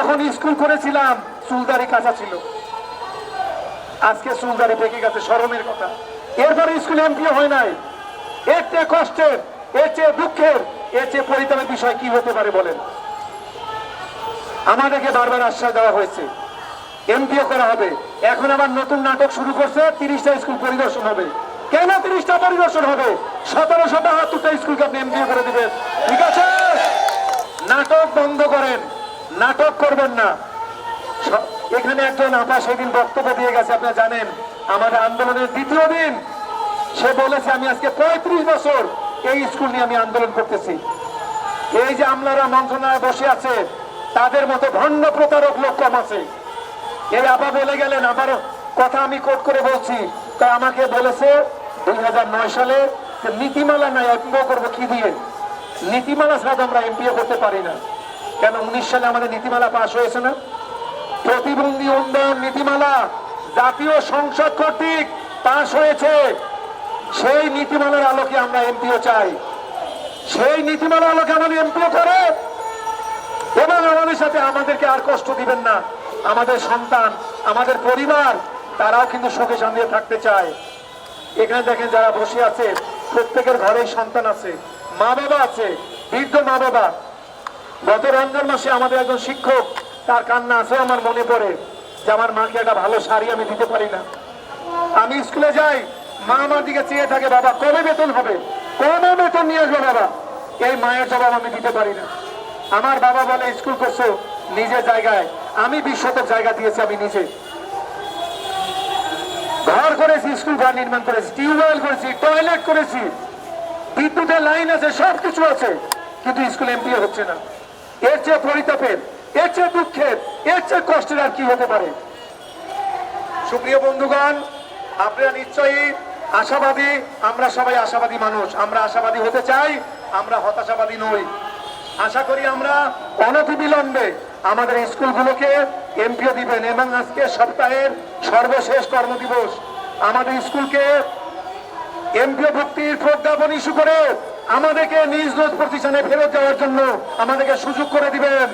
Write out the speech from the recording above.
যখন স্কুল করেছিলাম চুলদারি কাঁচা ছিল, আজকে চুলদারি পেকে গেছে, শরমের কথা। এরপরে স্কুল এমপিও হয় নাই। এর চেয়ে কষ্টের, এর চেয়ে দুঃখের, এর চেয়ে পরিতাপের বিষয় কি হতে পারে বলেন? আমাদেরকে বারবার আশ্বাস দেওয়া হয়েছে এমপিও করা হবে। এখন আবার নতুন নাটক শুরু করছে, 30টা স্কুল পরিদর্শন হবে। কেন 30টা পরিদর্শন হবে? 1772টা স্কুলকে আপনি এমপিও করে দিবেন, ঠিক আছে? নাটক বন্ধ করেন, নাটক করবেন না। এখানে একজন আপা সেদিন বক্তব্য দিয়ে গেছে, আপনারা জানেন, আমাদের আন্দোলনের দ্বিতীয় দিন সে বলেছে আমি আজকে 35 বছর এই স্কুল নিয়ে আমি আন্দোলন করতেছি। এই যে আমলারা মন্ত্রণালয়ে বসে আছে তাদের মতো ভণ্ড প্রতারক লোক কম আছে। এই আপা বলে গেলেন, আবার কথা আমি কোট করে বলছি, তা আমাকে বলেছে 2009 সালে নীতিমালা নাই, এমপিও করবো কি দিয়ে? নীতিমালা ছাড়া আমরা এমপিও করতে পারি না। কেন 19 সালে আমাদের নীতিমালা পাশ হয়েছে না? প্রতিবন্ধী উন্নয়ন নীতিমালা জাতীয় সংসদ কর্তৃক পাশ হয়েছে। সেই নীতিমালার আলোকে আমরা এমপিও চাই। সেই নীতিমালার আলোকে আমাদের এমপিও করে এবং আমাদের সাথে আমাদেরকে আর কষ্ট দিবেন না। আমাদের সন্তান, আমাদের পরিবার, তারাও কিন্তু সুখে শান্তিতে থাকতে চায়। এখানে দেখেন যারা বসে আছে প্রত্যেকের ঘরে সন্তান আছে, মা বাবা আছে, বৃদ্ধ মা বাবা। গত রমজান মাসে আমাদের একজন শিক্ষক, তার কান্না আছে আমার মনে পড়ে যে আমার মাকে একটা ভালো শাড়ি আমি দিতে পারি না। আমি স্কুলে যাই, মা আমার দিকে চেয়ে থাকে, বাবা কবে বেতন হবে, কবে বেতন নিয়ে আসবে বাবা? এই মায়ের জবাব আমি দিতে পারি না। আমার বাবা বলে স্কুল করছো নিজের জায়গায়, আমি 20 শতক জায়গা দিয়েছি, আমি নিজে ঘর করেছি, স্কুল ঘর নির্মাণ করেছি, টিউবওয়েল করেছি, টয়লেট করেছি, বিদ্যুতের লাইন আছে, সবকিছু আছে, কিন্তু স্কুল এমপিও হচ্ছে না। এর চেয়ে পরিতাপের, এর চেয়ে দুঃখের, এর চেয়ে কষ্টের আর কি হতে পারে? সুপ্রিয় বন্ধুগণ, আপনারা নিশ্চয়ই আশাবাদী, আমরা সবাই আশাবাদী মানুষ, আমরা আশাবাদী হতে চাই, আমরা হতাশাবাদী নই। আশা করি আমরা অনতিবিলম্বে আমাদের স্কুলগুলোকে এমপিও দিবেন এবং আজকে সপ্তাহের সর্বশেষ কর্মদিবস আমাদের স্কুলকে এমপিও ভুক্তির প্রজ্ঞাপন ইস্যু করে আমাদেরকে নিজ নিজ প্রতিষ্ঠানে ফেরত যাওয়ার জন্য আমাদেরকে সুযোগ করে দিবেন।